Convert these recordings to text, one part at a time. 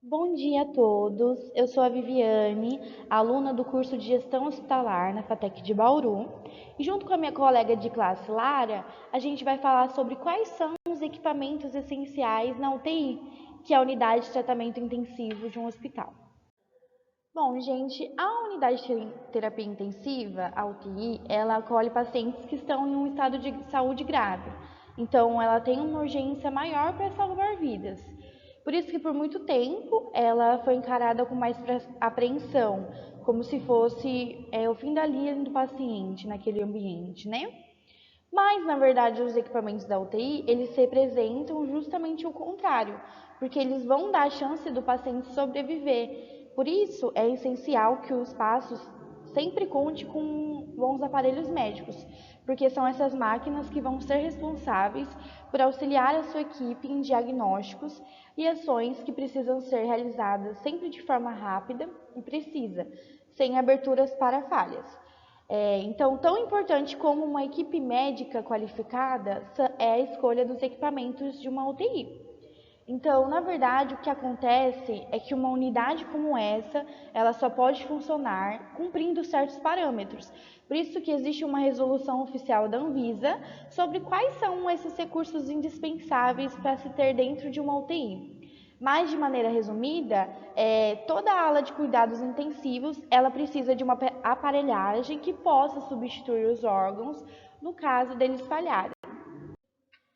Bom dia a todos. Eu sou a Viviane, aluna do curso de Gestão Hospitalar na FATEC de Bauru. E junto com a minha colega de classe, Lara, a gente vai falar sobre quais são os equipamentos essenciais na UTI, que é a unidade de tratamento intensivo de um hospital. Bom, gente, a unidade de terapia intensiva, a UTI, ela acolhe pacientes que estão em um estado de saúde grave. Então, ela tem uma urgência maior para salvar vidas. Por isso que por muito tempo ela foi encarada com mais apreensão, como se fosse o fim da linha do paciente naquele ambiente, né? Mas, na verdade, os equipamentos da UTI, eles representam justamente o contrário, porque eles vão dar a chance do paciente sobreviver. Por isso, é essencial que os passos sempre conte com bons aparelhos médicos, porque são essas máquinas que vão ser responsáveis por auxiliar a sua equipe em diagnósticos e ações que precisam ser realizadas sempre de forma rápida e precisa, sem aberturas para falhas. Então, tão importante como uma equipe médica qualificada é a escolha dos equipamentos de uma UTI. Então, na verdade, o que acontece é que uma unidade como essa, ela só pode funcionar cumprindo certos parâmetros. Por isso que existe uma resolução oficial da Anvisa sobre quais são esses recursos indispensáveis para se ter dentro de uma UTI. Mas, de maneira resumida, toda a ala de cuidados intensivos, ela precisa de uma aparelhagem que possa substituir os órgãos no caso deles falharem.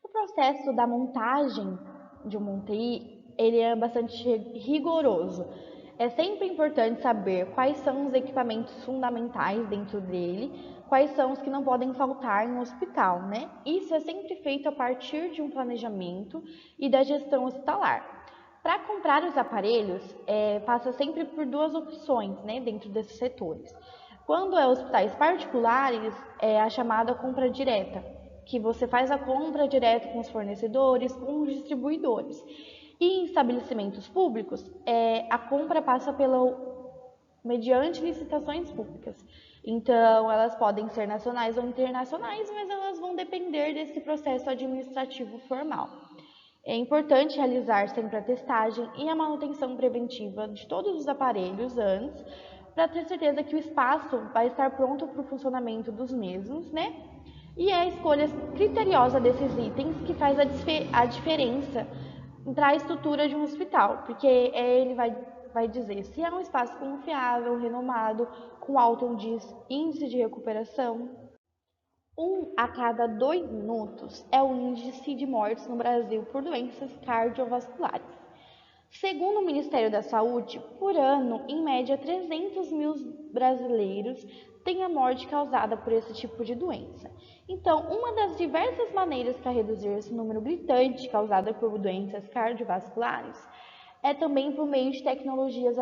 O processo da montagem de uma UTI, ele é bastante rigoroso. É sempre importante saber quais são os equipamentos fundamentais dentro dele, quais são os que não podem faltar em um hospital, né? Isso é sempre feito a partir de um planejamento e da gestão hospitalar. Para comprar os aparelhos, passa sempre por duas opções, né, dentro desses setores. Quando é hospitais particulares, é a chamada compra direta, que você faz a compra direto com os fornecedores, com os distribuidores. E em estabelecimentos públicos, a compra passa mediante licitações públicas. Então, elas podem ser nacionais ou internacionais, mas elas vão depender desse processo administrativo formal. É importante realizar sempre a testagem e a manutenção preventiva de todos os aparelhos antes, para ter certeza que o espaço vai estar pronto para o funcionamento dos mesmos, né? E é a escolha criteriosa desses itens que faz a diferença para a estrutura de um hospital, porque ele vai dizer se é um espaço confiável, renomado, com alto índice de recuperação. A cada 2 minutos é o índice de mortes no Brasil por doenças cardiovasculares. Segundo o Ministério da Saúde, por ano, em média, 300 mil brasileiros têm a morte causada por esse tipo de doença. Então, uma das diversas maneiras para reduzir esse número gritante causado por doenças cardiovasculares é também por meio de tecnologias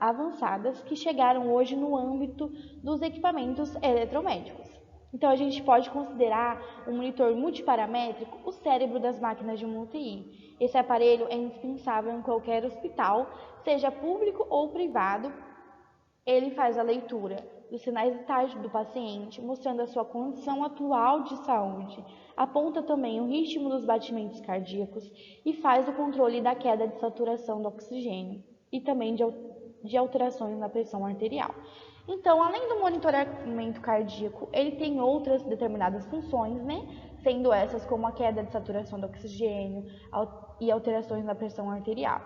avançadas que chegaram hoje no âmbito dos equipamentos eletromédicos. Então, a gente pode considerar um monitor multiparamétrico o cérebro das máquinas de uma UTI. Esse aparelho é indispensável em qualquer hospital, seja público ou privado. Ele faz a leitura dos sinais vitais do paciente, mostrando a sua condição atual de saúde, aponta também o ritmo dos batimentos cardíacos e faz o controle da queda de saturação do oxigênio e também de alterações na pressão arterial. Então, além do monitoramento cardíaco, ele tem outras determinadas funções, né? Sendo essas como a queda de saturação do oxigênio e alterações na pressão arterial.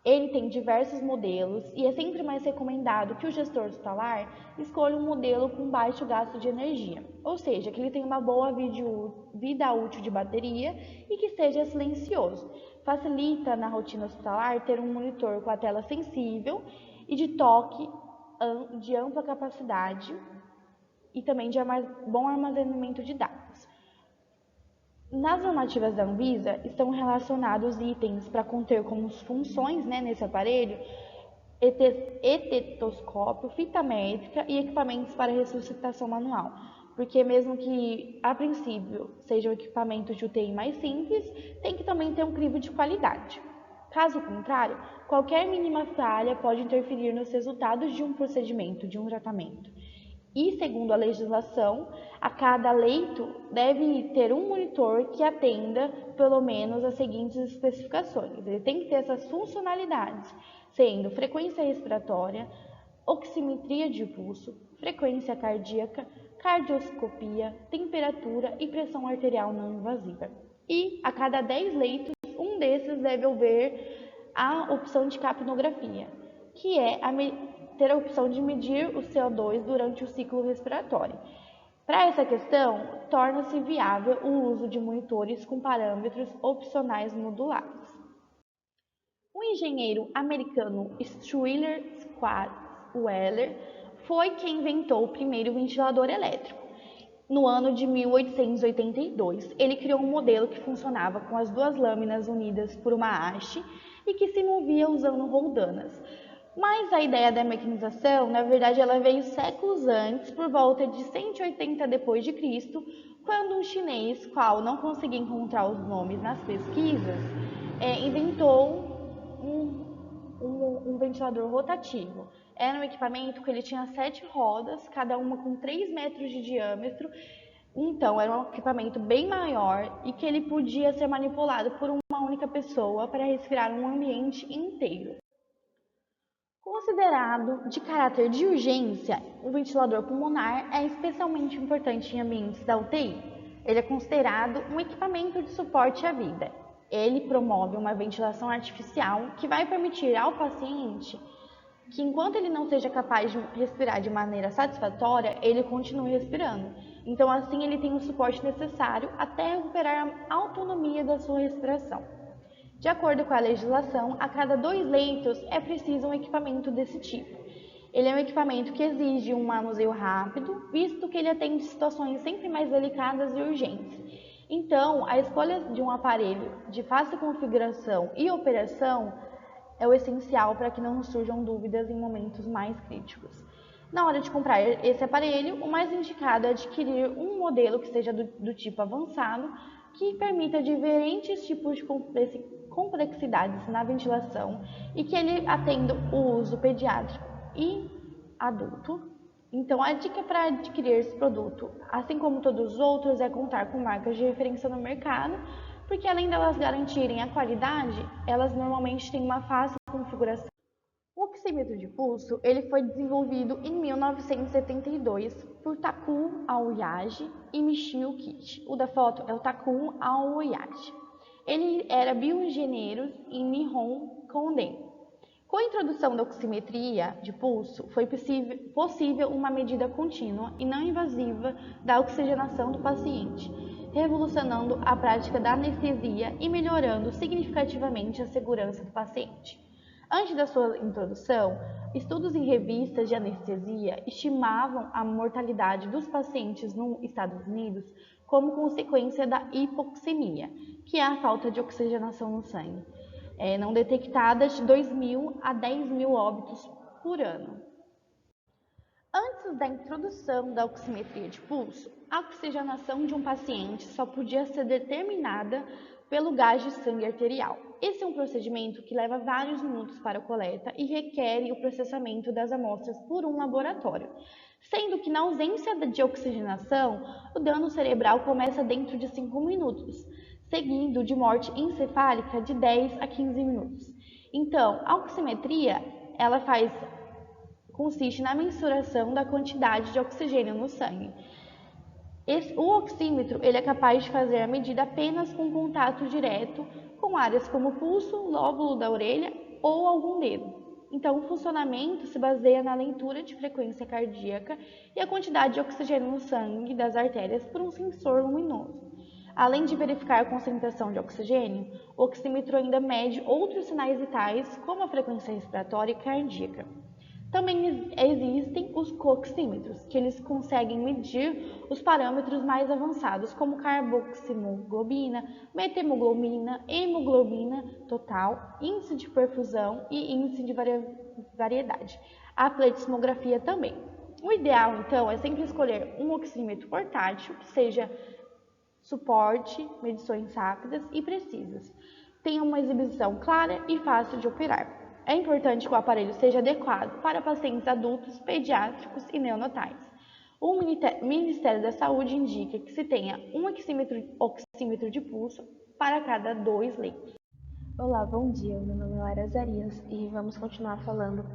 Ele tem diversos modelos e é sempre mais recomendado que o gestor hospitalar escolha um modelo com baixo gasto de energia, ou seja, que ele tenha uma boa vida útil de bateria e que seja silencioso. Facilita na rotina hospitalar ter um monitor com a tela sensível e de toque de ampla capacidade e também de bom armazenamento de dados. Nas normativas da Anvisa estão relacionados itens para conter como funções, né, nesse aparelho, etetoscópio, fita métrica e equipamentos para ressuscitação manual, porque mesmo que a princípio seja um equipamento de UTI mais simples, tem que também ter um crivo de qualidade. Caso contrário, qualquer mínima falha pode interferir nos resultados de um procedimento, de um tratamento. E, segundo a legislação, a cada leito deve ter um monitor que atenda pelo menos as seguintes especificações. Ele tem que ter essas funcionalidades, sendo frequência respiratória, oximetria de pulso, frequência cardíaca, cardioscopia, temperatura e pressão arterial não invasiva. E, a cada 10 leitos, um desses deve haver a opção de capnografia, que é ter a opção de medir o CO2 durante o ciclo respiratório. Para essa questão, torna-se viável o uso de monitores com parâmetros opcionais modulares. O engenheiro americano Schuyler Weller foi quem inventou o primeiro ventilador elétrico. No ano de 1882, ele criou um modelo que funcionava com as duas lâminas unidas por uma haste e que se movia usando roldanas. Mas a ideia da mecanização, na verdade, ela veio séculos antes, por volta de 180 depois de Cristo, quando um chinês, qual não conseguia encontrar os nomes nas pesquisas, inventou um ventilador rotativo. Era um equipamento que ele tinha 7 rodas, cada uma com 3 metros de diâmetro. Então, era um equipamento bem maior e que ele podia ser manipulado por uma única pessoa para respirar um ambiente inteiro. Considerado de caráter de urgência, o ventilador pulmonar é especialmente importante em ambientes da UTI. Ele é considerado um equipamento de suporte à vida. Ele promove uma ventilação artificial que vai permitir ao paciente que, enquanto ele não seja capaz de respirar de maneira satisfatória, ele continue respirando. Então, assim, ele tem o suporte necessário até recuperar a autonomia da sua respiração. De acordo com a legislação, a cada 2 leitos é preciso um equipamento desse tipo. Ele é um equipamento que exige um manuseio rápido, visto que ele atende situações sempre mais delicadas e urgentes. Então, a escolha de um aparelho de fácil configuração e operação é o essencial para que não surjam dúvidas em momentos mais críticos. Na hora de comprar esse aparelho, o mais indicado é adquirir um modelo que seja do tipo avançado, que permita diferentes tipos de complexidades na ventilação e que ele atenda o uso pediátrico e adulto. Então, a dica para adquirir esse produto, assim como todos os outros, é contar com marcas de referência no mercado, porque além delas garantirem a qualidade, elas normalmente têm uma fácil configuração. O oxímetro de pulso ele foi desenvolvido em 1972 por Takuo Aoyagi e Michio Kishi. O da foto é o Takuo Aoyagi. Ele era bioengenheiro em Nihon Konden. Com a introdução da oximetria de pulso, foi possível uma medida contínua e não invasiva da oxigenação do paciente, revolucionando a prática da anestesia e melhorando significativamente a segurança do paciente. Antes da sua introdução, estudos em revistas de anestesia estimavam a mortalidade dos pacientes nos Estados Unidos como consequência da hipoxemia, que é a falta de oxigenação no sangue, não detectada de 2.000 a 10.000 óbitos por ano. Antes da introdução da oximetria de pulso, a oxigenação de um paciente só podia ser determinada pelo gás de sangue arterial. Esse é um procedimento que leva vários minutos para a coleta e requer o processamento das amostras por um laboratório, sendo que na ausência de oxigenação, o dano cerebral começa dentro de 5 minutos, seguido de morte encefálica de 10 a 15 minutos. Então, a oximetria, ela consiste na mensuração da quantidade de oxigênio no sangue. O oxímetro ele é capaz de fazer a medida apenas com contato direto com áreas como o pulso, lóbulo da orelha ou algum dedo. Então, o funcionamento se baseia na leitura de frequência cardíaca e a quantidade de oxigênio no sangue das artérias por um sensor luminoso. Além de verificar a concentração de oxigênio, o oxímetro ainda mede outros sinais vitais, como a frequência respiratória e cardíaca. Também existem os coxímetros, que eles conseguem medir os parâmetros mais avançados, como carboximoglobina, metemoglobina, hemoglobina total, índice de perfusão e índice de variedade. A pletismografia também. O ideal, então, é sempre escolher um oxímetro portátil, que seja suporte, medições rápidas e precisas. Tenha uma exibição clara e fácil de operar. É importante que o aparelho seja adequado para pacientes adultos, pediátricos e neonatais. O Ministério da Saúde indica que se tenha um oxímetro de pulso para cada 2 leitos. Olá, bom dia. Meu nome é Lara Zarias e vamos continuar falando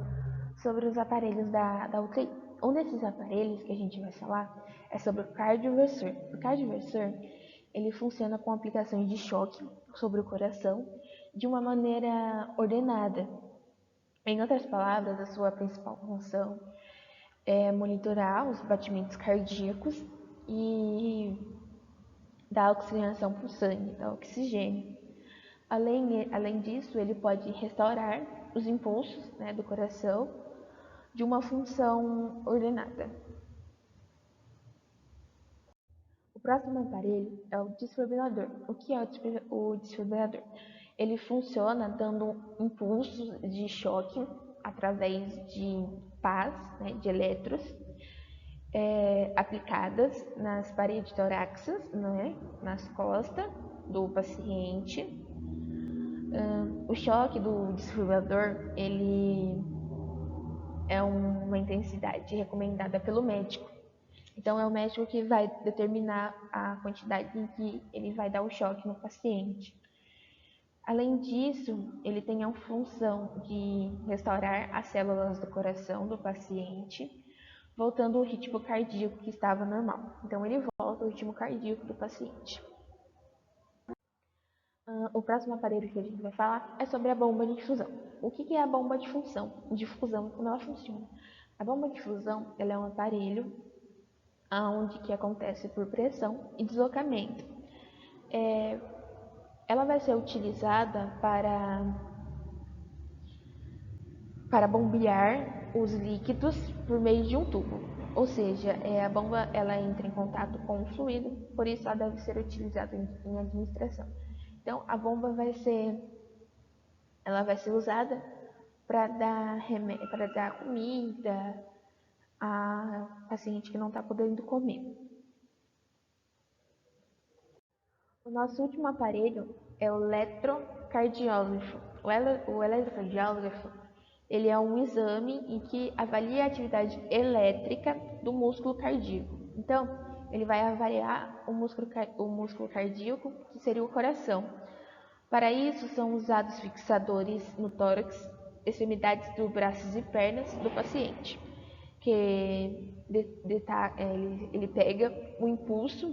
sobre os aparelhos da UTI. Um desses aparelhos que a gente vai falar é sobre o cardioversor. O cardioversor, ele funciona com aplicações de choque sobre o coração de uma maneira ordenada. Em outras palavras, a sua principal função é monitorar os batimentos cardíacos e dar oxigenação para o sangue, dar oxigênio. Além disso, ele pode restaurar os impulsos, né, do coração de uma função ordenada. O próximo aparelho é o desfibrilador. O que é o desfibrilador? Ele funciona dando impulsos de choque através de pás, né, de elétrons, aplicadas nas paredes torácicas, né, nas costas do paciente. O choque do desfibrilador, ele é uma intensidade recomendada pelo médico. Então, é o médico que vai determinar a quantidade em que ele vai dar o choque no paciente. Além disso, ele tem a função de restaurar as células do coração do paciente, voltando o ritmo cardíaco que estava normal. Então, ele volta o ritmo cardíaco do paciente. O próximo aparelho que a gente vai falar é sobre a bomba de difusão. O que é a bomba de fusão? Como ela funciona? A bomba de fusão, ela é um aparelho onde que acontece por pressão e deslocamento. Ela vai ser utilizada para bombear os líquidos por meio de um tubo. Ou seja, a bomba ela entra em contato com o fluido, por isso ela deve ser utilizada em administração. Então, a bomba ela vai ser usada para dar comida a paciente que não está podendo comer. O nosso último aparelho é o eletrocardiógrafo. O eletrocardiógrafo, ele é um exame em que avalia a atividade elétrica do músculo cardíaco. Então, ele vai avaliar o músculo cardíaco, que seria o coração. Para isso, são usados fixadores no tórax, extremidades dos braços e pernas do paciente, que ele pega o impulso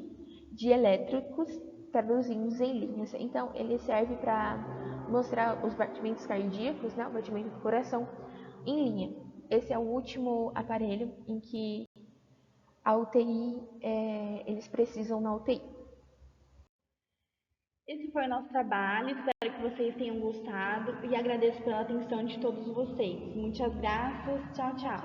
de elétricos traduzidos em linhas. Então, ele serve para mostrar os batimentos cardíacos, né, o batimento do coração, em linha. Esse é o último aparelho em que a UTI, eles precisam na UTI. Esse foi o nosso trabalho, espero que vocês tenham gostado e agradeço pela atenção de todos vocês. Muitas graças, tchau, tchau.